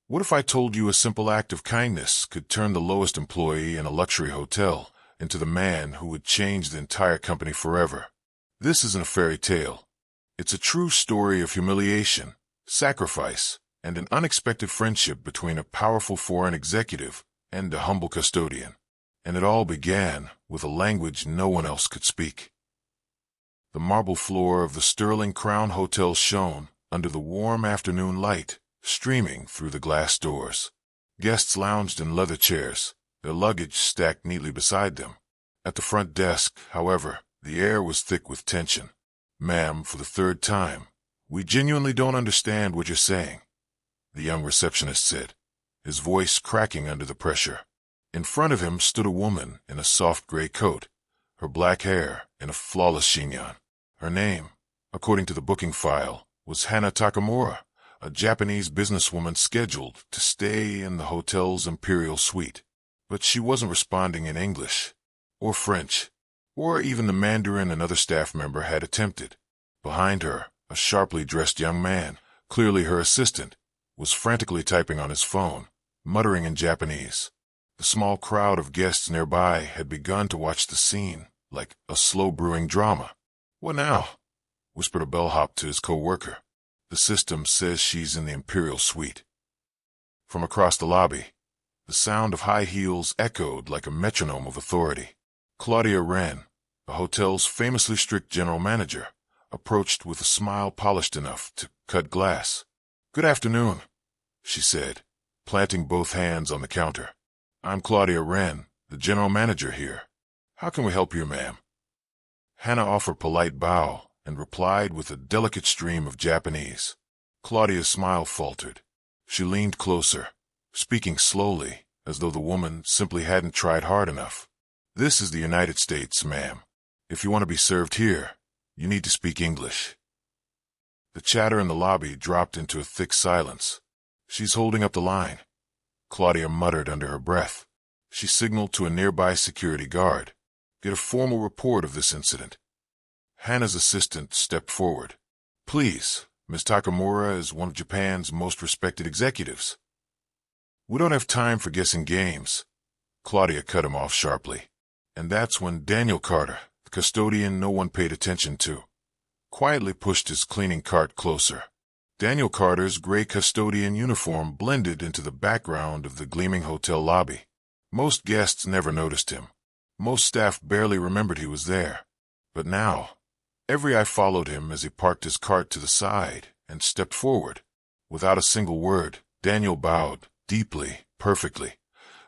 What if I told you a simple act of kindness could turn the lowest employee in a luxury hotel into the man who would change the entire company forever? This isn't a fairy tale. It's a true story of humiliation, sacrifice, and an unexpected friendship between a powerful foreign executive and a humble custodian. And it all began with a language no one else could speak. The marble floor of the Sterling Crown Hotel shone under the warm afternoon light streaming through the glass doors. Guests lounged in leather chairs, their luggage stacked neatly beside them. At the front desk, however, the air was thick with tension. "Ma'am, for the third time, we genuinely don't understand what you're saying," the young receptionist said, his voice cracking under the pressure. In front of him stood a woman in a soft gray coat, her black hair in a flawless chignon. Her name, according to the booking file, was Hana Takamura, a Japanese businesswoman scheduled to stay in the hotel's imperial suite. But she wasn't responding in English, or French, or even the Mandarin another staff member had attempted. Behind her, a sharply dressed young man, clearly her assistant, was frantically typing on his phone, muttering in Japanese. The small crowd of guests nearby had begun to watch the scene like a slow-brewing drama. "What now?" whispered a bellhop to his co-worker. "The system says she's in the imperial suite." From across the lobby, the sound of high heels echoed like a metronome of authority. Claudia Wren, the hotel's famously strict general manager, approached with a smile polished enough to cut glass. "Good afternoon," she said, planting both hands on the counter. "I'm Claudia Wren, the general manager here. How can we help you, ma'am?" Hannah offered a polite bow and replied with a delicate stream of Japanese. Claudia's smile faltered. She leaned closer, speaking slowly, as though the woman simply hadn't tried hard enough. "This is the United States, ma'am. If you want to be served here, you need to speak English." The chatter in the lobby dropped into a thick silence. "She's holding up the line," Claudia muttered under her breath. She signaled to a nearby security guard. "Get a formal report of this incident." Hannah's assistant stepped forward. "Please, Ms. Takamura is one of Japan's most respected executives." "We don't have time for guessing games," Claudia cut him off sharply. And that's when Daniel Carter, the custodian no one paid attention to, quietly pushed his cleaning cart closer. Daniel Carter's gray custodian uniform blended into the background of the gleaming hotel lobby. Most guests never noticed him. Most staff barely remembered he was there. But now, every eye followed him as he parked his cart to the side and stepped forward. Without a single word, Daniel bowed, deeply, perfectly.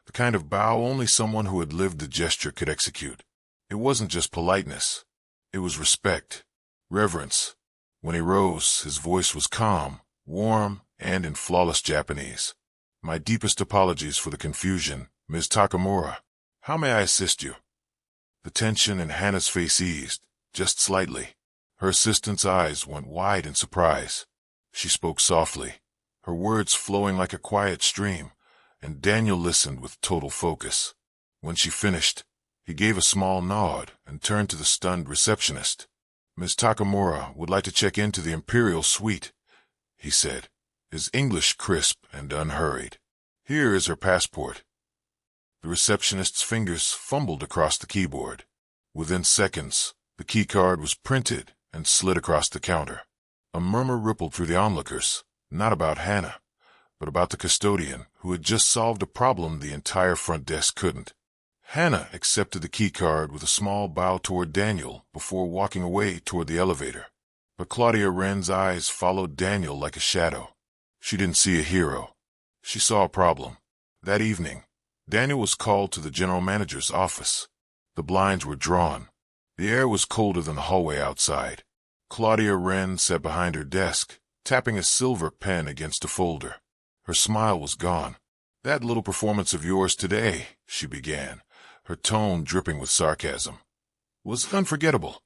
The kind of bow only someone who had lived the gesture could execute. It wasn't just politeness. It was respect, reverence. When he rose, his voice was calm, warm, and in flawless Japanese. "My deepest apologies for the confusion, Ms. Takamura. How may I assist you?" The tension in Hannah's face eased, just slightly. Her assistant's eyes went wide in surprise. She spoke softly, her words flowing like a quiet stream, and Daniel listened with total focus. When she finished, he gave a small nod and turned to the stunned receptionist. "Ms. Takamura would like to check into the Imperial Suite," he said, his English crisp and unhurried. "Here is her passport." The receptionist's fingers fumbled across the keyboard. Within seconds, the keycard was printed and slid across the counter. A murmur rippled through the onlookers, not about Hannah, but about the custodian who had just solved a problem the entire front desk couldn't. Hannah accepted the keycard with a small bow toward Daniel before walking away toward the elevator. But Claudia Wren's eyes followed Daniel like a shadow. She didn't see a hero. She saw a problem. That evening, Daniel was called to the general manager's office. The blinds were drawn. The air was colder than the hallway outside. Claudia Wren sat behind her desk, tapping a silver pen against a folder. Her smile was gone. "That little performance of yours today," she began, her tone dripping with sarcasm, "was unforgettable."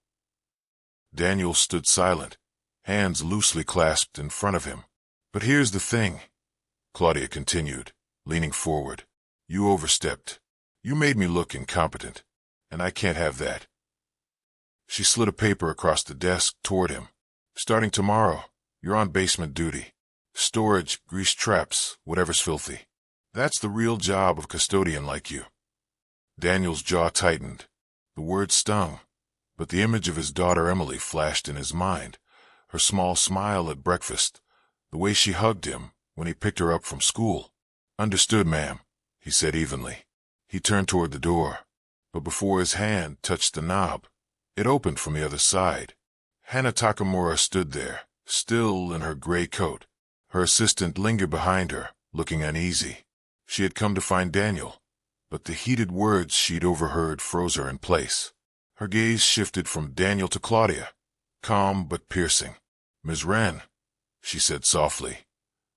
Daniel stood silent, hands loosely clasped in front of him. "But here's the thing," Claudia continued, leaning forward. "You overstepped. You made me look incompetent, and I can't have that." She slid a paper across the desk toward him. "Starting tomorrow, you're on basement duty. Storage, grease traps, whatever's filthy. That's the real job of a custodian like you. Daniel's jaw tightened. The words stung, but the image of his daughter Emily flashed in his mind. Her small smile at breakfast, the way she hugged him when he picked her up from school. Understood, ma'am, he said evenly. He turned toward the door, but before his hand touched the knob, it opened from the other side. Hana Takamura stood there, still in her gray coat. Her assistant lingered behind her, looking uneasy. She had come to find Daniel, but the heated words she'd overheard froze her in place. Her gaze shifted from Daniel to Claudia, calm but piercing. "Ms. Wren," she said softly,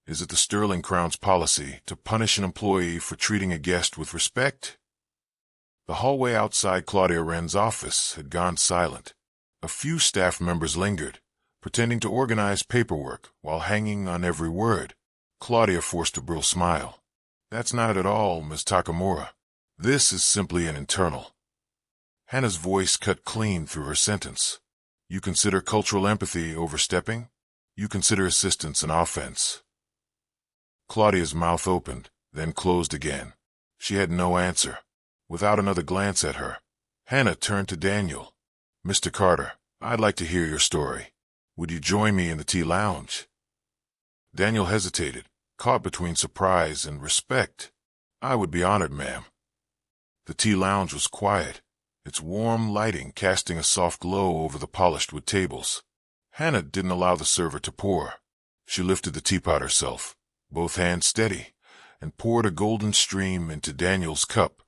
"is it the Sterling Crown's policy to punish an employee for treating a guest with respect?" The hallway outside Claudia Wren's office had gone silent. A few staff members lingered, pretending to organize paperwork while hanging on every word. Claudia forced a brittle smile. "That's not at all, Ms. Takamura. This is simply an internal." Hannah's voice cut clean through her sentence. "You consider cultural empathy overstepping? You consider assistance an offense?" Claudia's mouth opened, then closed again. She had no answer. Without another glance at her, Hannah turned to Daniel. "Mr. Carter, I'd like to hear your story. Would you join me in the tea lounge?" Daniel hesitated, caught between surprise and respect. "I would be honored, ma'am." The tea lounge was quiet, its warm lighting casting a soft glow over the polished wood tables. Hannah didn't allow the server to pour. She lifted the teapot herself, both hands steady, and poured a golden stream into Daniel's cup,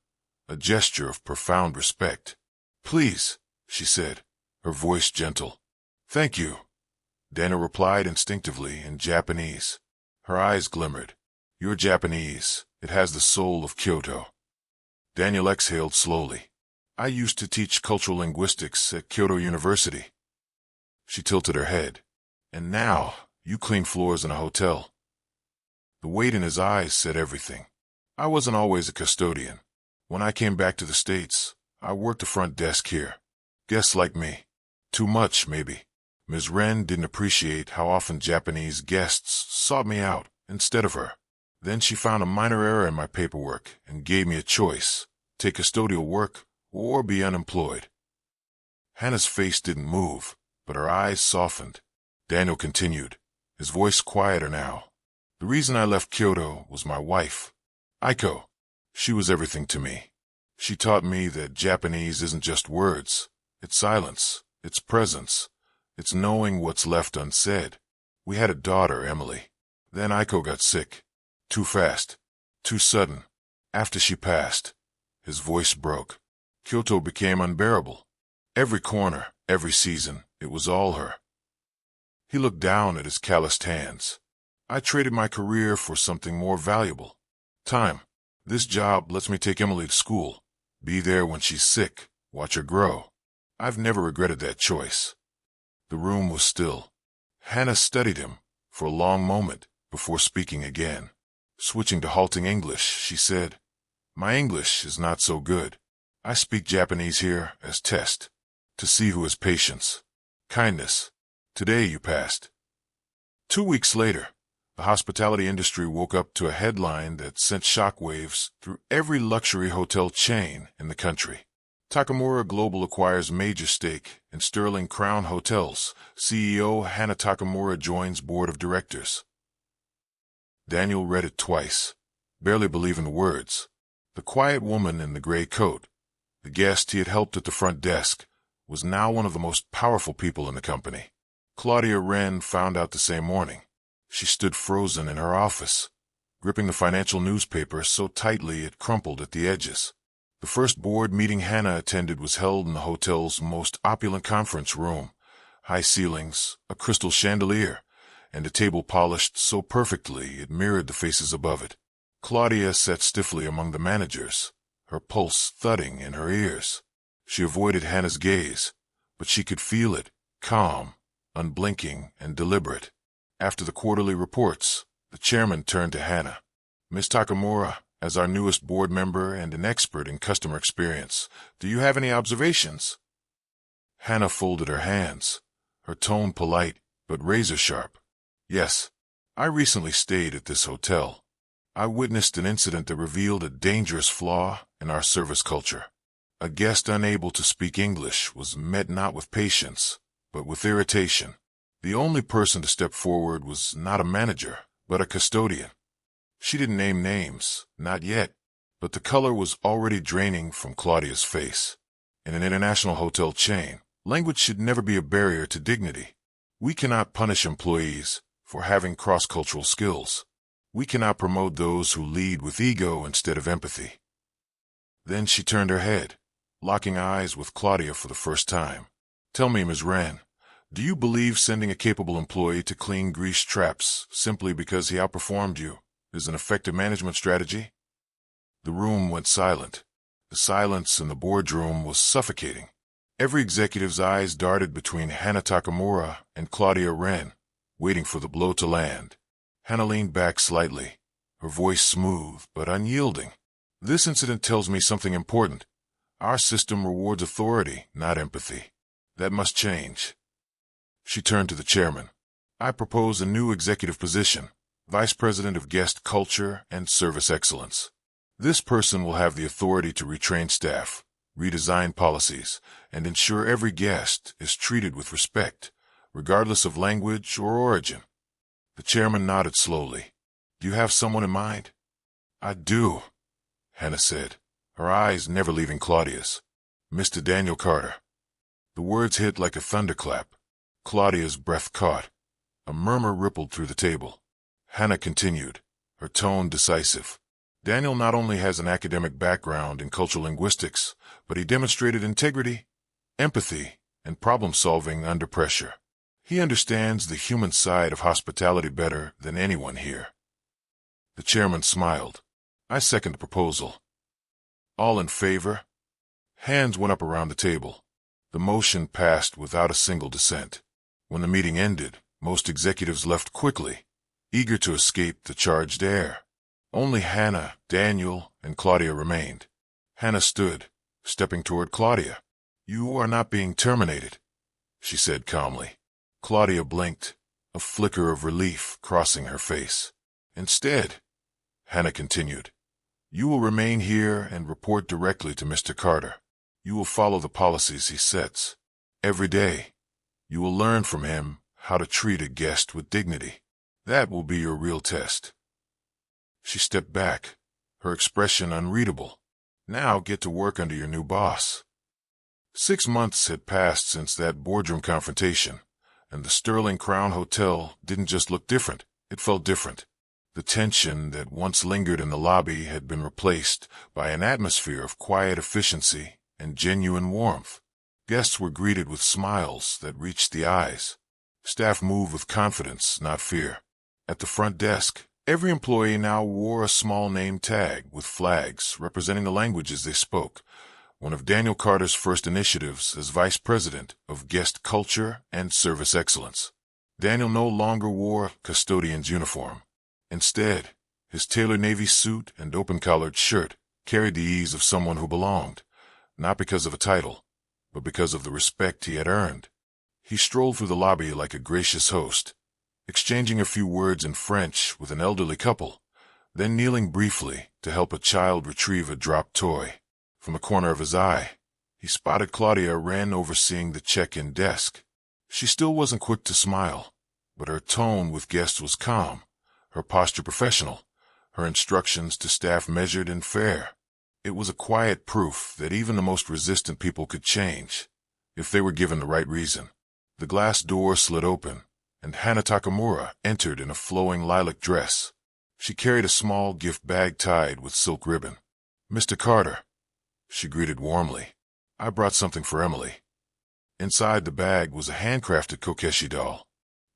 a gesture of profound respect. "Please," she said, her voice gentle. "Thank you," Daniel replied instinctively in Japanese. Her eyes glimmered. "You're Japanese. It has the soul of Kyoto." Daniel exhaled slowly. "I used to teach cultural linguistics at Kyoto University." She tilted her head. "And now, you clean floors in a hotel." The weight in his eyes said everything. "I wasn't always a custodian. When I came back to the States, I worked the front desk here. Guests like me. Too much, maybe. Ms. Wren didn't appreciate how often Japanese guests sought me out instead of her. Then she found a minor error in my paperwork and gave me a choice: take custodial work or be unemployed." Hannah's face didn't move, but her eyes softened. Daniel continued, his voice quieter now. "The reason I left Kyoto was my wife, Aiko. She was everything to me. She taught me that Japanese isn't just words. It's silence. It's presence. It's knowing what's left unsaid. We had a daughter, Emily. Then Aiko got sick. Too fast. Too sudden. After she passed," his voice broke, "Kyoto became unbearable. Every corner, every season, it was all her." He looked down at his calloused hands. "I traded my career for something more valuable. Time. This job lets me take Emily to school, be there when she's sick, watch her grow. I've never regretted that choice." The room was still. Hannah studied him for a long moment before speaking again. Switching to halting English, she said, "My English is not so good. I speak Japanese here as test, to see who has patience, kindness. Today you passed." 2 weeks later, the hospitality industry woke up to a headline that sent shockwaves through every luxury hotel chain in the country. Takamura Global acquires major stake in Sterling Crown Hotels. CEO Hana Takamura joins board of directors. Daniel read it twice, barely believing the words. The quiet woman in the gray coat, the guest he had helped at the front desk, was now one of the most powerful people in the company. Claudia Wren found out the same morning. She stood frozen in her office, gripping the financial newspaper so tightly it crumpled at the edges. The first board meeting Hannah attended was held in the hotel's most opulent conference room. High ceilings, a crystal chandelier, and a table polished so perfectly it mirrored the faces above it. Claudia sat stiffly among the managers, her pulse thudding in her ears. She avoided Hannah's gaze, but she could feel it, calm, unblinking, and deliberate. After the quarterly reports, the chairman turned to Hannah. "Ms. Takamura, as our newest board member and an expert in customer experience, do you have any observations?" Hannah folded her hands, her tone polite but razor-sharp. "Yes, I recently stayed at this hotel. I witnessed an incident that revealed a dangerous flaw in our service culture. A guest unable to speak English was met not with patience, but with irritation. The only person to step forward was not a manager, but a custodian. She didn't name names, not yet, but the color was already draining from Claudia's face. In an international hotel chain, language should never be a barrier to dignity. We cannot punish employees for having cross-cultural skills. We cannot promote those who lead with ego instead of empathy. Then she turned her head, locking eyes with Claudia for the first time. Tell me, Ms. Wren, do you believe sending a capable employee to clean grease traps simply because he outperformed you is an effective management strategy? The room went silent. The silence in the boardroom was suffocating. Every executive's eyes darted between Hana Takamura and Claudia Wren, waiting for the blow to land. Hana leaned back slightly, her voice smooth but unyielding. This incident tells me something important. Our system rewards authority, not empathy. That must change. She turned to the chairman. I propose a new executive position, Vice President of Guest Culture and Service Excellence. This person will have the authority to retrain staff, redesign policies, and ensure every guest is treated with respect, regardless of language or origin. The chairman nodded slowly. Do you have someone in mind? I do, Hannah said, her eyes never leaving Claudia's. Mr. Daniel Carter. The words hit like a thunderclap. Claudia's breath caught. A murmur rippled through the table. Hannah continued, her tone decisive. Daniel not only has an academic background in cultural linguistics, but he demonstrated integrity, empathy, and problem-solving under pressure. He understands the human side of hospitality better than anyone here. The chairman smiled. I second the proposal. All in favor? Hands went up around the table. The motion passed without a single dissent. When the meeting ended, most executives left quickly, eager to escape the charged air. Only Hannah, Daniel, and Claudia remained. Hannah stood, stepping toward Claudia. You are not being terminated, she said calmly. Claudia blinked, a flicker of relief crossing her face. Instead, Hannah continued, you will remain here and report directly to Mr. Carter. You will follow the policies he sets. Every day, you will learn from him how to treat a guest with dignity. That will be your real test. She stepped back, her expression unreadable. Now get to work under your new boss. 6 months had passed since that boardroom confrontation, and the Sterling Crown Hotel didn't just look different, it felt different. The tension that once lingered in the lobby had been replaced by an atmosphere of quiet efficiency and genuine warmth. Guests were greeted with smiles that reached the eyes. Staff moved with confidence, not fear. At the front desk, every employee now wore a small name tag with flags representing the languages they spoke, one of Daniel Carter's first initiatives as Vice President of Guest Culture and Service Excellence. Daniel no longer wore custodian's uniform. Instead, his tailored navy suit and open-collared shirt carried the ease of someone who belonged, not because of a title, but because of the respect he had earned. He strolled through the lobby like a gracious host, exchanging a few words in French with an elderly couple, then kneeling briefly to help a child retrieve a dropped toy. From the corner of his eye, he spotted Claudia Wren overseeing the check-in desk. She still wasn't quick to smile, but her tone with guests was calm, her posture professional, her instructions to staff measured and fair. It was a quiet proof that even the most resistant people could change, if they were given the right reason. The glass door slid open, and Hana Takamura entered in a flowing lilac dress. She carried a small gift bag tied with silk ribbon. Mr. Carter, she greeted warmly. I brought something for Emily. Inside the bag was a handcrafted Kokeshi doll.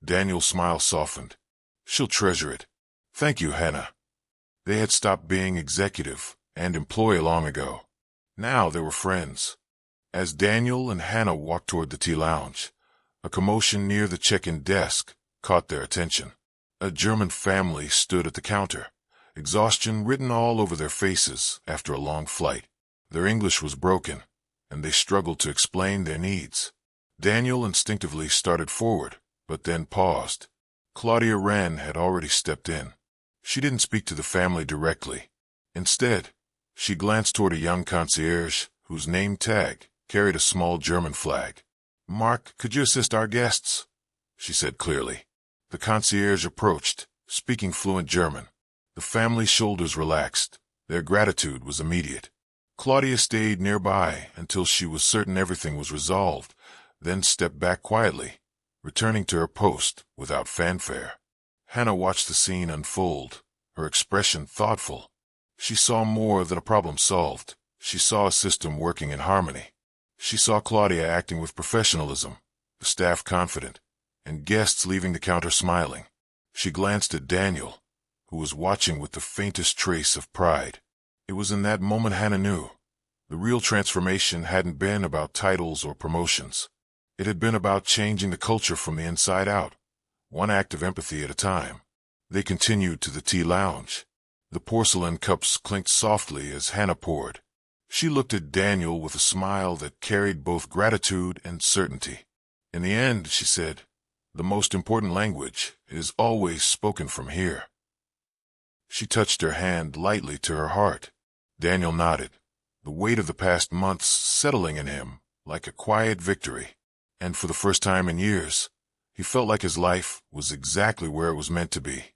Daniel's smile softened. She'll treasure it. Thank you, Hannah. They had stopped being executive and employee long ago. Now they were friends. As Daniel and Hannah walked toward the tea lounge, a commotion near the check-in desk caught their attention. A German family stood at the counter, exhaustion written all over their faces after a long flight. Their English was broken, and they struggled to explain their needs. Daniel instinctively started forward, but then paused. Claudia Wren had already stepped in. She didn't speak to the family directly. Instead, she glanced toward a young concierge whose name tag carried a small German flag. "Mark, could you assist our guests?" she said clearly. The concierge approached, speaking fluent German. The family's shoulders relaxed. Their gratitude was immediate. Claudia stayed nearby until she was certain everything was resolved, then stepped back quietly, returning to her post without fanfare. Hannah watched the scene unfold, her expression thoughtful. She saw more than a problem solved. She saw a system working in harmony. She saw Claudia acting with professionalism, the staff confident, and guests leaving the counter smiling. She glanced at Daniel, who was watching with the faintest trace of pride. It was in that moment Hannah knew. The real transformation hadn't been about titles or promotions. It had been about changing the culture from the inside out, one act of empathy at a time. They continued to the tea lounge. The porcelain cups clinked softly as Hannah poured. She looked at Daniel with a smile that carried both gratitude and certainty. "In the end," she said, "the most important language is always spoken from here." She touched her hand lightly to her heart. Daniel nodded, the weight of the past months settling in him like a quiet victory. And for the first time in years, he felt like his life was exactly where it was meant to be.